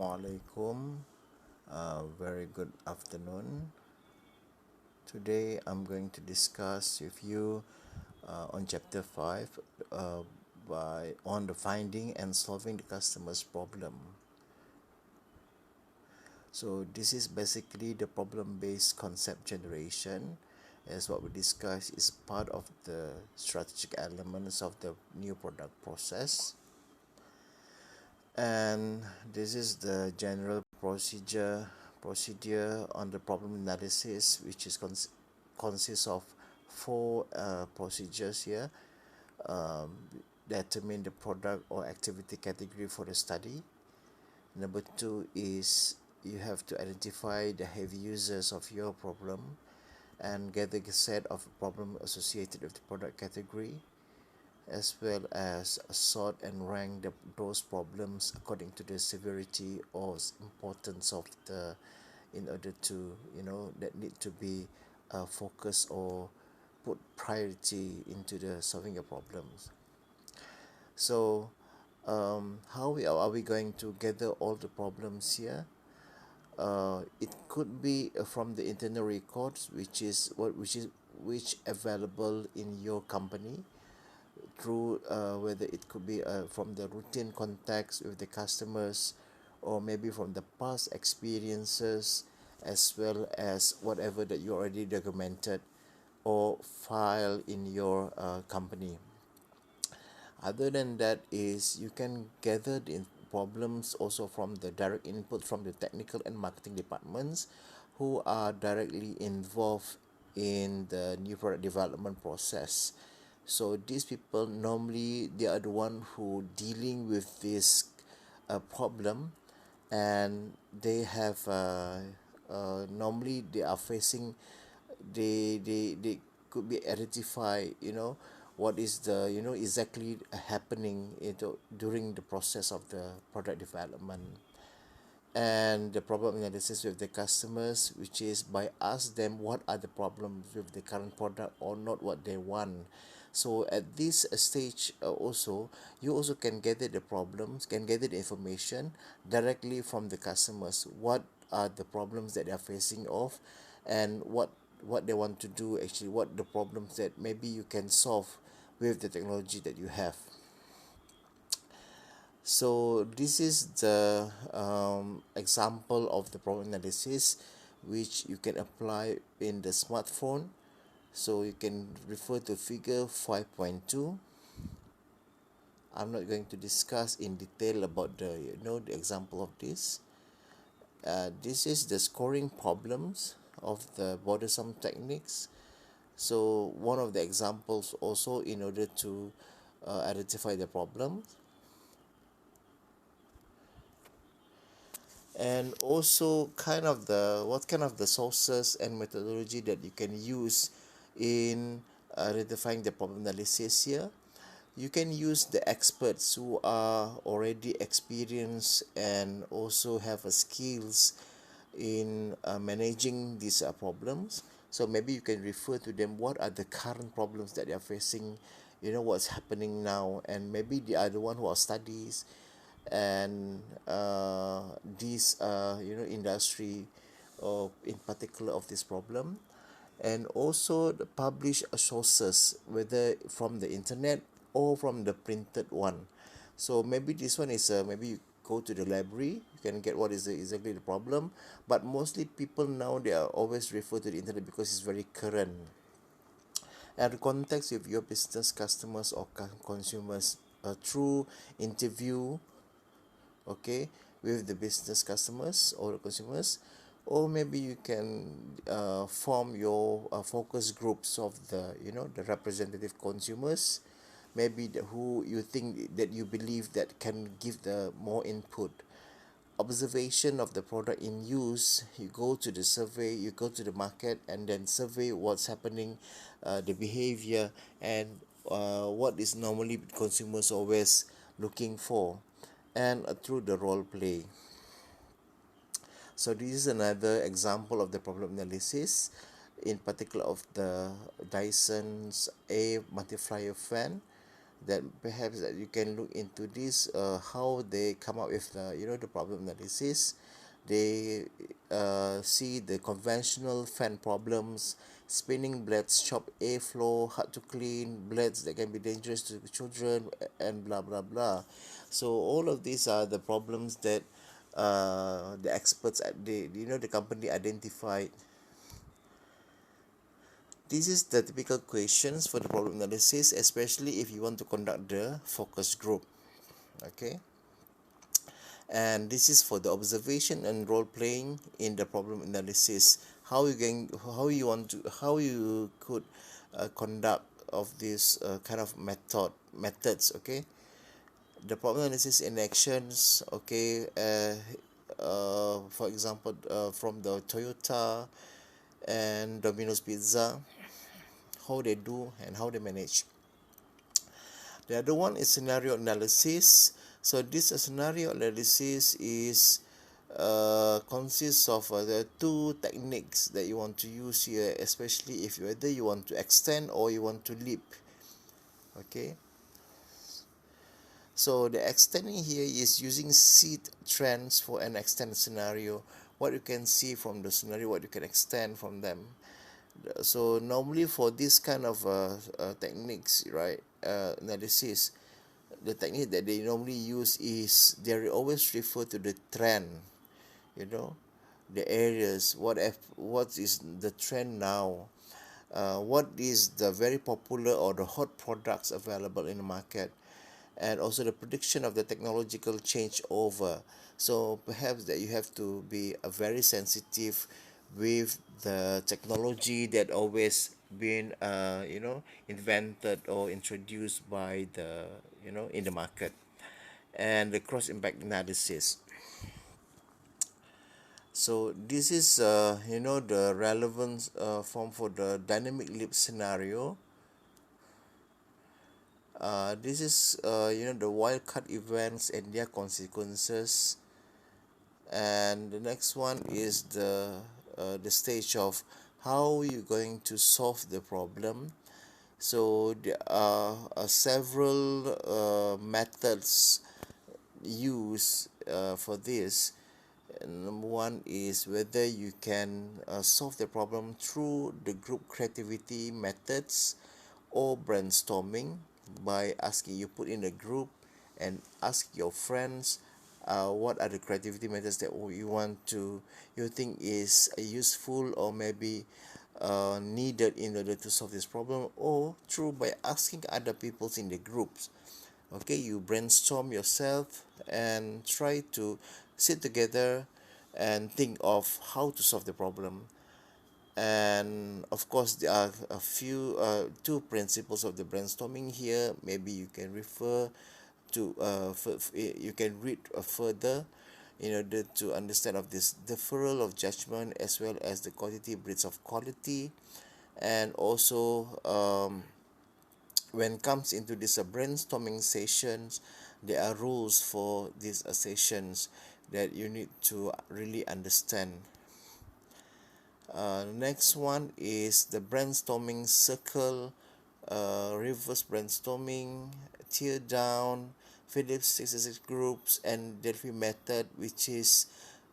Alaikum. Very good afternoon. Today I'm going to discuss with you on chapter 5 by on the finding and solving the customer's problem. So this is basically the problem-based concept generation, as what we discussed is part of the strategic elements of the new product process. And this is the general procedure on the problem analysis, which is consists of four procedures here. um, Determine the product or activity category for the study. Number two is you have to identify the heavy users of your problem and gather a set of problem associated with the product category, as well as sort and rank those problems according to the severity or importance of the, in order to, that need to be focused or put priority into the solving your problems. So how are we going to gather all the problems here? It could be from the internal records, which available in your company, through whether it could be from the routine contacts with the customers, or maybe from the past experiences, as well as whatever that you already documented or file in your company. Other than that is you can gather the problems also from the direct input from the technical and marketing departments, who are directly involved in the new product development process. So these people normally they are the one who dealing with this problem, and they have normally they are facing, they could be identify, what is the, exactly happening during the process of the product development, and the problem analysis with the customers, which is by ask them what are the problems with the current product or not what they want. So at this stage, also you also can gather the problems, can gather the information directly from the customers, what are the problems that they are facing of, and what they want to do, actually what the problems that maybe you can solve with the technology that you have. So this is the example of the problem analysis, which you can apply in the smartphone. So you can refer to figure 5.2. I'm not going to discuss in detail about the example of this. This is the scoring problems of the bothersome techniques. So one of the examples also, in order to identify the problem, and also kind of the what kind of the sources and methodology that you can use in identifying the problem analysis here. You can use the experts who are already experienced and also have a skills in managing these problems. So maybe you can refer to them, what are the current problems that they are facing, what's happening now, and maybe they are the one who are studies and this industry, or in particular of this problem, and also the published sources, whether from the internet or from the printed one. So maybe this one is maybe you go to the library, you can get what is exactly the problem, but mostly people now they are always refer to the internet because it's very current. And context with your business customers or consumers through interview, okay, with the business customers or the consumers, or maybe you can form your focus groups of the, the representative consumers, maybe who you think that you believe that can give the more input. Observation of the product in use, you go to the survey, you go to the market and then survey what's happening, the behavior, and what is normally consumers always looking for, and through the role play. So this is another example of the problem analysis, in particular of the Dyson's A multiplier fan. that perhaps that you can look into this, how they come up with the, the problem analysis. They see the conventional fan problems, spinning blades, chop airflow, hard to clean, blades that can be dangerous to children, and blah blah blah. So all of these are the problems that the experts at the company identified. This is the typical questions for the problem analysis, especially if you want to conduct the focus group. Okay, and this is for the observation and role playing in the problem analysis. How you could conduct of this kind of methods. Okay, the problem analysis in actions. Okay, for example, from the Toyota and Domino's Pizza, how they do and how they manage. The other one is scenario analysis. So this scenario analysis is consists of the two techniques that you want to use here, especially if whether you want to extend or you want to leap. Okay. So the extending here is using seed trends for an extend scenario. What you can see from the scenario, what you can extend from them. So normally for this kind of techniques, right, analysis, the technique that they normally use is they always refer to the trend, you know, the areas, what is the trend now, what is the very popular or the hot products available in the market, and also the prediction of the technological changeover. So perhaps that you have to be very sensitive with the technology that always been invented or introduced by the in the market, and the cross impact analysis. So this is the relevance form for the dynamic leap scenario. This is the wildcard events and their consequences, and the next one is the stage of how you're going to solve the problem. So there are several methods used for this. And number one is whether you can solve the problem through the group creativity methods or brainstorming, by asking, you put in a group and ask your friends what are the creativity methods that you think is useful or maybe needed in order to solve this problem, or through by asking other people in the groups. Okay, you brainstorm yourself and try to sit together and think of how to solve the problem. And of course there are a few two principles of the brainstorming here. Maybe you can refer to you can read further in order to understand of this deferral of judgment, as well as the quantity breeds of quality. And also when comes into this brainstorming sessions, there are rules for these sessions that you need to really understand. Next one is the brainstorming circle, reverse brainstorming, tear down, Phillips 66 groups, and Delphi method, which is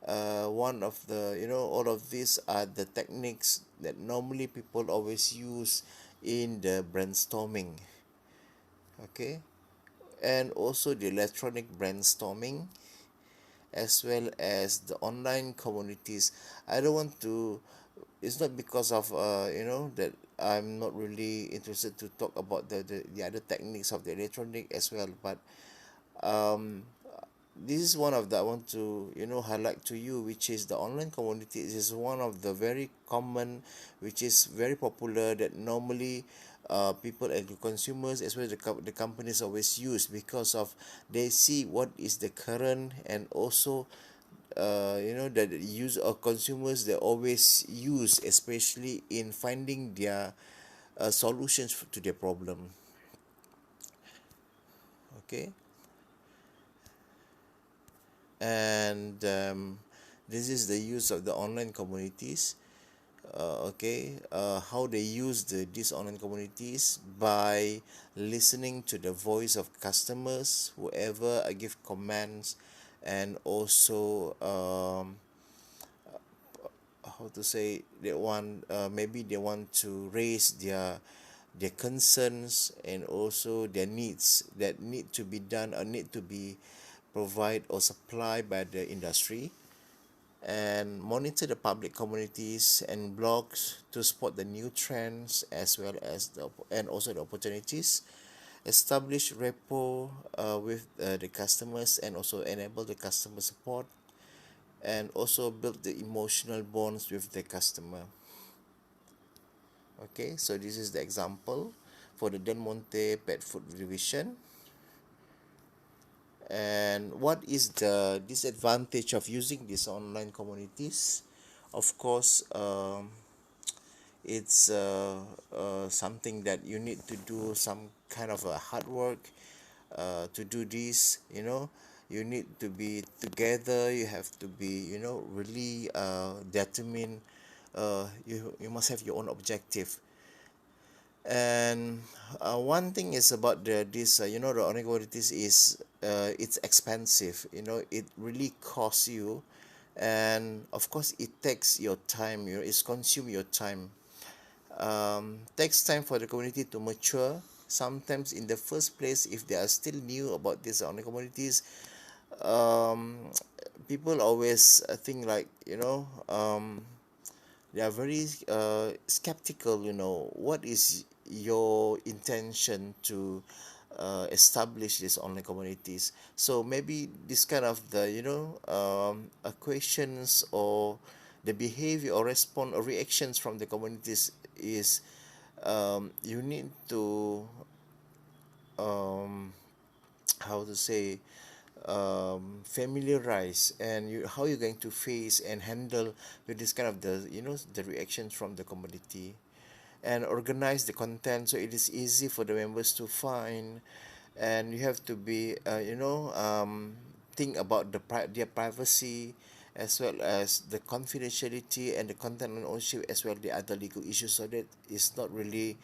one of the, all of these are the techniques that normally people always use in the brainstorming. Okay, and also the electronic brainstorming, as well as the online communities. I don't want to, it's not because of that I'm not really interested to talk about the other techniques of the electronic as well, but um this is one of the I want to highlight to you, which is the online community. This is one of the very common, which is very popular, that normally people and the consumers, as well as the companies, always use, because of they see what is the current, and also that use of consumers they always use, especially in finding their solutions to their problem. Okay, and this is the use of the online communities. how they use these online communities by listening to the voice of customers, whoever give comments, and also how to say, they want maybe they want to raise their concerns and also their needs that need to be done or need to be provided or supplied by the industry, and monitor the public communities and blogs to spot the new trends as well as and also the opportunities, establish rapport with the customers and also enable the customer support, and also build the emotional bonds with the customer. Okay, so this is the example for the Del Monte Pet Food Division. And what is the disadvantage of using these online communities? Of course, it's something that you need to do some kind of a hard work to do this. You need to be together, you have to be, really determined. You must have your own objective. And one thing is about this the online commodities is it's expensive. It really costs you, and of course it takes your time. It's consume your time. Takes time for the community to mature. Sometimes in the first place, if they are still new about these online commodities, um, people always think like, they are very skeptical. What is your intention to establish these online communities? So maybe this kind of the questions or the behavior or response or reactions from the communities is, you need to um, how to say, familiarize, and how you're going to face and handle with this kind of the reactions from the community, and organize the content so it is easy for the members to find. And you have to be think about their privacy, as well as the confidentiality and the content and ownership, as well the other legal issues, so that it's not really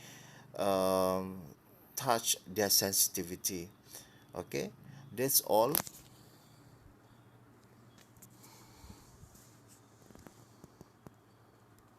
um, touch their sensitivity. Okay, that's all.